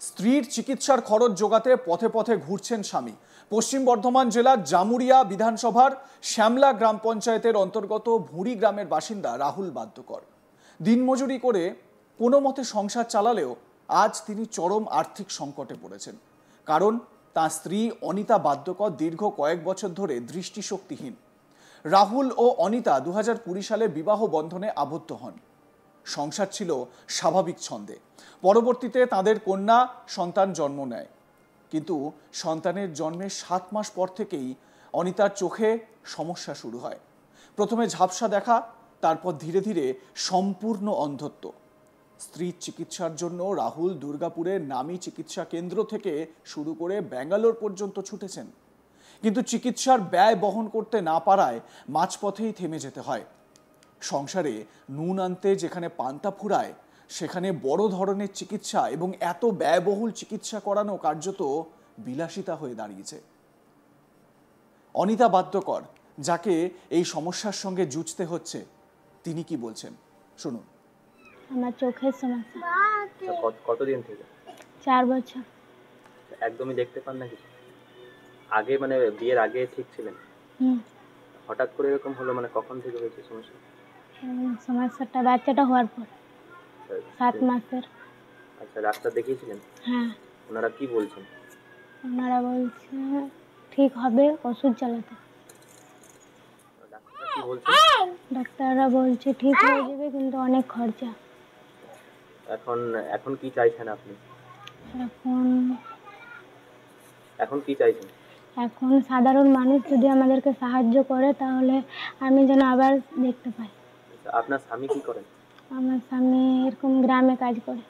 স্ত্রীর চিকিৎসার খরচ জোগাতে পথে পথে ঘুরছেন স্বামী। পশ্চিম বর্ধমান জেলার জামুরিয়া বিধানসভার শ্যামলা গ্রাম পঞ্চায়েতের অন্তর্গত ভুঁড়ি গ্রামের বাসিন্দা রাহুল বাদ্যকর দিনমজুরি করে কোনো মতে সংসার চালালেও আজ তিনি চরম আর্থিক সংকটে পড়েছেন। কারণ তার স্ত্রী অনিতা বাদ্যকর দীর্ঘ কয়েক বছর ধরে দৃষ্টিশক্তিহীন। রাহুল ও অনিতা 2020 সালে বিবাহ বন্ধনে আবদ্ধ হন। সংসার ছিল স্বাভাবিক ছন্দে। পরবর্তীতে তাদের কন্যা সন্তান জন্ম নেয়, কিন্তু সন্তানের জন্মের 7 মাস পর থেকেই অনিতার চোখে সমস্যা শুরু হয়। প্রথমে ঝাপসা দেখা, তারপর ধীরে ধীরে সম্পূর্ণ অন্ধত্ব। স্ত্রীর চিকিৎসার জন্য রাহুল দুর্গাপুরের নামী চিকিৎসা কেন্দ্র থেকে শুরু করে ব্যাঙ্গালোর পর্যন্ত ছুটেছেন, কিন্তু চিকিৎসার ব্যয় বহন করতে না পারায় মাঝপথেই থেমে যেতে হয়। সংসারে নুন আনতে যেখানে পান্তা ফুরায়, সেখানে বড় ধরনের চিকিৎসা এবং এত ব্যয়বহুল চিকিৎসা করানো কার্যত বিলাসিতা হয়ে দাঁড়িয়েছে। অনিতা বাদ্যকর, যাকে এই সমস্যার সঙ্গে যুঝতে হচ্ছে, তিনি কি বলছেন শুনুন। আমার চোখের সমস্যা। কতদিন থেকে? 4 বছর। একদমই দেখতে পান না কিছু? আগে মানে বিয়ের আগে ঠিক ছিলেন? হঠাৎ করে এরকম হলো, মানে কখন থেকে হয়েছে সমস্যা? সমস্যাটা বাচ্চাটা হওয়ার পর 7 মাসের। আচ্ছা, ডাক্তার দেখিয়েছিলেন? হ্যাঁ। ওনারা কি বলছেন? ওনারা বলছে ঠিক হবে, ওষুধ চালাতে। ডাক্তাররা কি বলছে? ডাক্তাররা বলছে ঠিক হয়ে যাবে, কিন্তু অনেক খরচা। এখন কি চাইছেন আপনি? এখন কি চাইছেন? এখন সাধারণ মানুষ যদি আমাদেরকে সাহায্য করে, তাহলে আমি যেন আবার দেখতে পাই। আপনার স্বামী কি করেন? আমার স্বামী এরকম গ্রামে কাজ করে।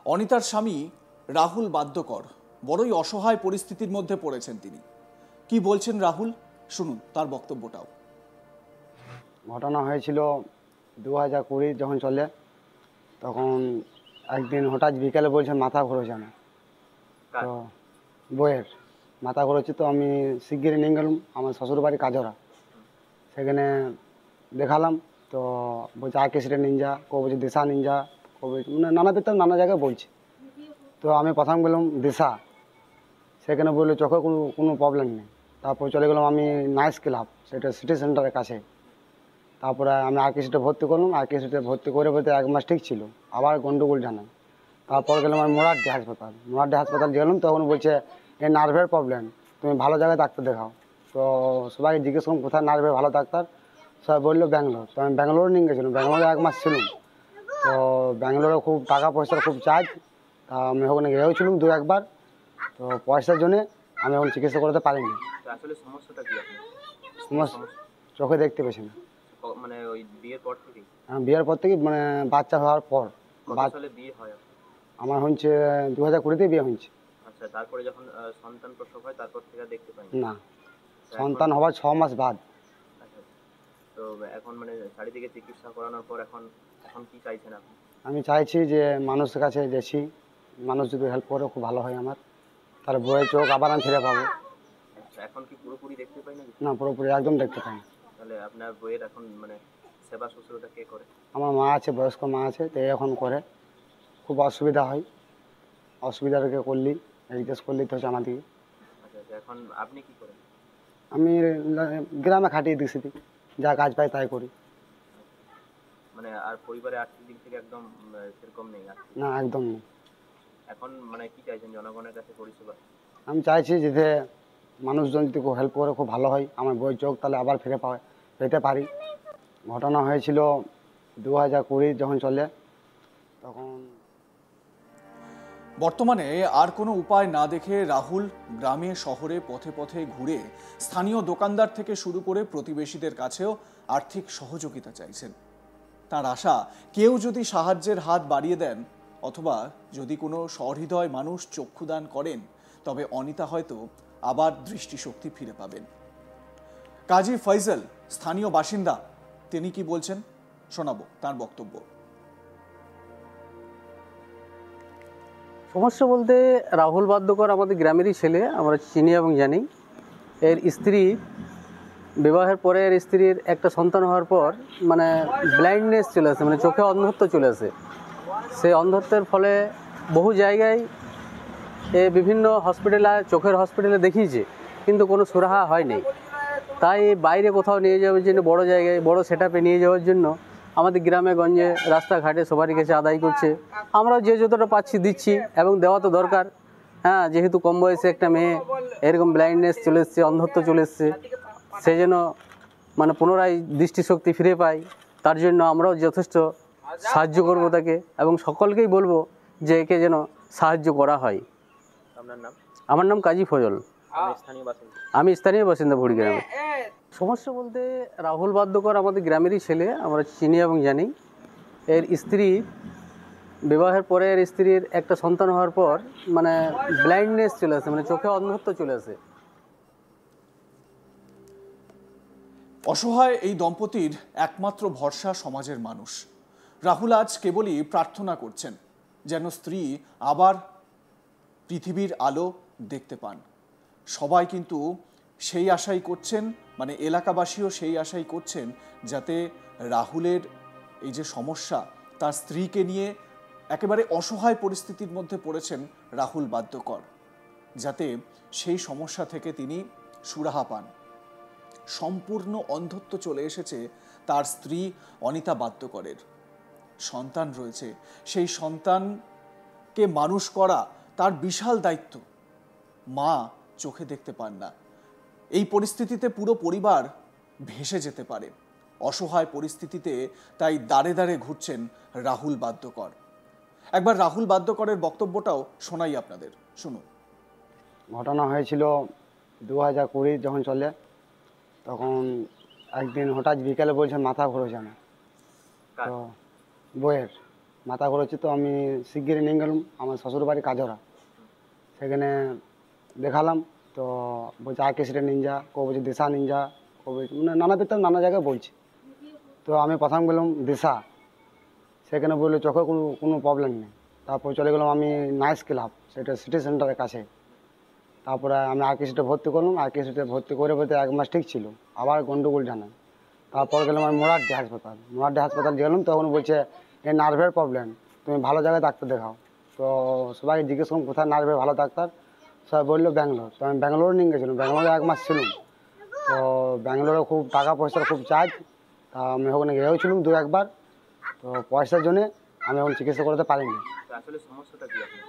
অনিতার স্বামী রাহুল বাদ্যকর বড়ই অসহায় পরিস্থিতির মধ্যে পড়েছেন। তিনি কি বলছেন রাহুল, শুনুন তার বক্তব্যটাও। ঘটনা হয়েছিল 2020 যখন চলে, তখন একদিন হঠাৎ বিকেলে বলছে মাথা ঘুরছে না। তো বইয়ের মাথা ঘুরছে, তো আমি শিগগিরই নিয়ে গেলাম আমার শ্বশুর বাড়ি কাজরা। সেখানে দেখালাম, তো বলছে আর্কেস্ট্রা নিনজা, কেউ বলছে দিশা নিনজা, কেউ বলছে মানে নানা পেতাম নানা জায়গায় বলছে। তো আমি প্রথম বললাম দিশা, সেখানে বললো চোখে কোনো প্রবলেম নেই। তারপর চলে গেলাম আমি নাইস ক্লাব, সেটা সিটি সেন্টারের কাছে। তারপরে আমি আর্কেস্ট্রা ভর্তি করলাম। আর্কেস্ট্রা ভর্তি করে বলতে 1 মাস ঠিক ছিল, আবার গন্ডগোল জানাই। তারপর গেলাম আমি মোরাড্ডি হাসপাতাল গেলাম, তখন বলছে এই নার্ভের প্রবলেম, তুমি ভালো জায়গায় ডাক্তার দেখাও। তো সবাইকে জিজ্ঞেস করলাম কোথায় নার্ভের ভালো ডাক্তার, সবাই বললো ব্যাঙ্গালোর। তো আমি ব্যাঙ্গালোর নিয়ে গেছিলাম, ব্যাঙ্গালোরে 1 মাস ছিলাম। তো ব্যাঙ্গালোরে খুব টাকা পয়সার খুব চার্জ। তা আমি ওখানে গিয়েছিলাম 2 একবার। তো পয়সার জন্যে আমি এখন চিকিৎসা করতে পারিনি। আসলে সমস্যাটা কি? সমস্যা চোখে দেখতে পেয়েছি না। মানে ওই বিয়ের পর থেকে? হ্যাঁ, বিয়ের পর থেকে, মানে বাচ্চা হওয়ার পর। কত সালে বিয়ে হয়? আমার হচ্ছে 2020-তে বিয়ে হয়েছে। আচ্ছা, তারপরে যখন সন্তান প্রসব হয় তারপর থেকে দেখতে পাই না, সন্তান হওয়ার 6 মাস বাদ। আচ্ছা, তো এখন মানে চারিদিকে চিকিৎসা করানোর পর এখন কি চাইছেন আপনি? আমি চাইছি যে মানুষের কাছে গেছি, মানুষ যদি হেল্প করে খুব ভালো হয় আমার, তার বইয়ের চোখ আবার আমি ফিরে পাবো। আচ্ছা, এখন কি পুরোপুরি দেখতে পাই না? না, পুরোপুরি একদম দেখতে পাই না। তাহলে আপনার বইয়ের এখন মানে সেবা শুশ্রূষা কে করে? আমার মা আছে, বয়স্ক মা আছে, তো এখন করে। খুব অসুবিধা হয়, অসুবিধাটাকে করলি জিজ্ঞেস করলি তো হচ্ছে আমাদেরকে। আচ্ছা, এখন আপনি কি করেন? আমি গ্রামে খাটিয়ে দিছি, যা কাজ পাই তাই করি। মানে আর পরিবারে আর্থিক দিক থেকে একদম সেরকম নেই? না, একদম নেই। এখন মানে কি চাইছেন জনগণের কাছে পরিষেবা? আমি চাইছি যাতে মানুষজন যদি খুব হেল্প করে খুব ভালো হয়, আমার বইয়ের চোখ তাহলে আবার ফিরে পেতে পারি। ঘটনা হয়েছিল 2020 যখন চলে, তখন। বর্তমানে আর কোনো উপায় না দেখে রাহুল গ্রামে শহরে পথে পথে ঘুরে স্থানীয় দোকানদার থেকে শুরু করে প্রতিবেশীদের কাছেও আর্থিক সহযোগিতা চাইছেন। তার আশা কেউ যদি সাহায্যের হাত বাড়িয়ে দেন, অথবা যদি কোনো সহৃদয় মানুষ চক্ষুদান করেন, তবে অনিতা হয়তো আবার দৃষ্টিশক্তি ফিরে পাবেন। কাজী ফয়জল স্থানীয় বাসিন্দা, তিনি কি বলছেন শোনাবো তার বক্তব্য। সমস্যা বলতে রাহুল বাদ্যকর আমাদের গ্রামেরই ছেলে, আমরা চিনি এবং জানি। এর স্ত্রী বিবাহের পরে এর স্ত্রীর একটা সন্তান হওয়ার পর মানে ব্লাইন্ডনেস চলে আসে, মানে চোখে অন্ধত্ব চলে আসে। সেই অন্ধত্বের ফলে বহু জায়গায় বিভিন্ন হসপিটালে, চোখের হসপিটালে দেখিয়েছে, কিন্তু কোনো সুরাহা হয়নি। তাই বাইরে কোথাও নিয়ে যাওয়ার জন্য, বড় জায়গায় বড় সেটআপে নিয়ে যাওয়ার জন্য আমাদের গ্রামে গঞ্জে রাস্তাঘাটে সবারই কাছে আদায় করছে। আমরাও যে যতটা পাচ্ছি দিচ্ছি, এবং দেওয়া তো দরকার। হ্যাঁ, যেহেতু কম বয়সে একটা মেয়ে এরকম ব্লাইন্ডনেস চলে এসছে, অন্ধত্ব চলে এসছে, সে যেন মানে পুনরায় দৃষ্টিশক্তি ফিরে পায়, তার জন্য আমরাও যথেষ্ট সাহায্য করব তাকে, এবং সকলকেই বলবো যে একে যেন সাহায্য করা হয়। আপনার নাম? আমার নাম কাজী ফজল। আপনি স্থানীয় বাসিন্দা? আমি স্থানীয় বাসিন্দা ভুড়ি গ্রামে। সমস্যা বলতে রাহুল বাদ্যকর আমাদের গ্রামেরই ছেলে, আমরা চিনি এবং জানি। এর স্ত্রী বিবাহের পরে এর স্ত্রীর একটা সন্তান হওয়ার পর মানে ব্লাইন্ডনেস চলে আসে, মানে চোখে অন্ধত্ব চলে আসে। অসহায় এই দম্পতির একমাত্র ভরসা সমাজের মানুষ। রাহুল আজ কেবলই প্রার্থনা করছেন যেন স্ত্রী আবার পৃথিবীর আলো দেখতে পান। সবাই কিন্তু সেই আশাই করছেন, মানে এলাকাবাসীও সেই আশাই করছেন, যাতে রাহুলের এই যে সমস্যা, তার স্ত্রীকে নিয়ে একেবারে অসহায় পরিস্থিতির মধ্যে পড়েছেন রাহুল বাদ্যকর, যাতে সেই সমস্যা থেকে তিনি সুরাহা পান। সম্পূর্ণ অন্ধত্ব চলে এসেছে তার স্ত্রী অনিতা বাদ্যকরের। সন্তান রয়েছে, সেই সন্তানকে মানুষ করা তার বিশাল দায়িত্ব। মা চোখে দেখতে পান না। এই পরিস্থিতিতে পুরো পরিবার ভেসে যেতে পারে। অসহায় পরিস্থিতিতে তাই দাঁড়ে দাঁড়ে ঘুরছেন রাহুল বাদ্যকর। একবার রাহুল বাদ্যকরের বক্তব্যটাও শোনাই আপনাদের, শুনুন। ঘটনা হয়েছিল 2020 যখন চলে, তখন একদিন হঠাৎ বিকেলে বলছে মাথা ঘুরছে না। তো বইয়ের মাথা ঘুরছে, তো আমি শিগগিরই নিয়ে গেলাম আমার শ্বশুর বাড়ি কাজরা। সেখানে দেখালাম, তো বলছে আর্কেস্ট্রা নিনজা, কেউ বলছে দিশা নিনজা, কেউ বলছে মানে নানা পেতাম নানা জায়গায় বলছে। তো আমি প্রথম গেলাম দিশা, সেখানে বললো চোখে কোনো প্রবলেম নেই। তারপর চলে গেলাম আমি নাইস ক্লাব, সেটা সিটি সেন্টারের কাছে। তারপরে আমি আর্কেস্ট্রা ভর্তি করলাম, আর্কেস্ট্রা ভর্তি করে বলতে 1 মাস ঠিক ছিল, আবার গন্ডগোল জানাই। তারপর গেলাম আমি মোরারডি হাসপাতাল গেলাম, তখন বলছে এই নার্ভের প্রবলেম, তুমি ভালো জায়গায় ডাক্তার দেখাও। তো সবাইকে জিজ্ঞেস করলাম কোথায় নার্ভের ভালো ডাক্তার, সবাই বললো ব্যাঙ্গালোর। তো আমি ব্যাঙ্গালোর নিয়ে গেছিলাম, ব্যাঙ্গালোরে 1 মাস ছিলাম। তো ব্যাঙ্গালোরে খুব টাকা পয়সার খুব চার্জ, তা আমি ওখানে গিয়েছিলাম 2-1 বার। তো পয়সার জন্যে আমি এখন চিকিৎসা করতে পারিনি। আসলে সমস্যাটা কি আপনার?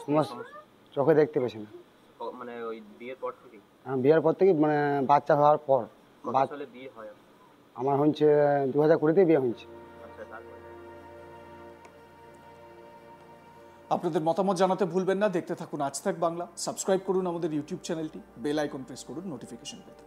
সমস্যা চোখে দেখতে পেয়েছি না, মানে ওই বিয়ের পর থেকে? বিয়ের পর থেকে, মানে বাচ্চা হওয়ার পর। কত সালে বিয়ে হয়? আমার হচ্ছে 2020-তে বিয়ে হয়েছে। আচ্ছা, তারপরে? আপনাদের মতামত জানাতে ভুলবেন না। দেখতে থাকুন আজ তাক বাংলা। সাবস্ক্রাইব করুন আমাদের ইউটিউব চ্যানেলটি, বেল আইকন প্রেস করুন নোটিফিকেশন পেতে।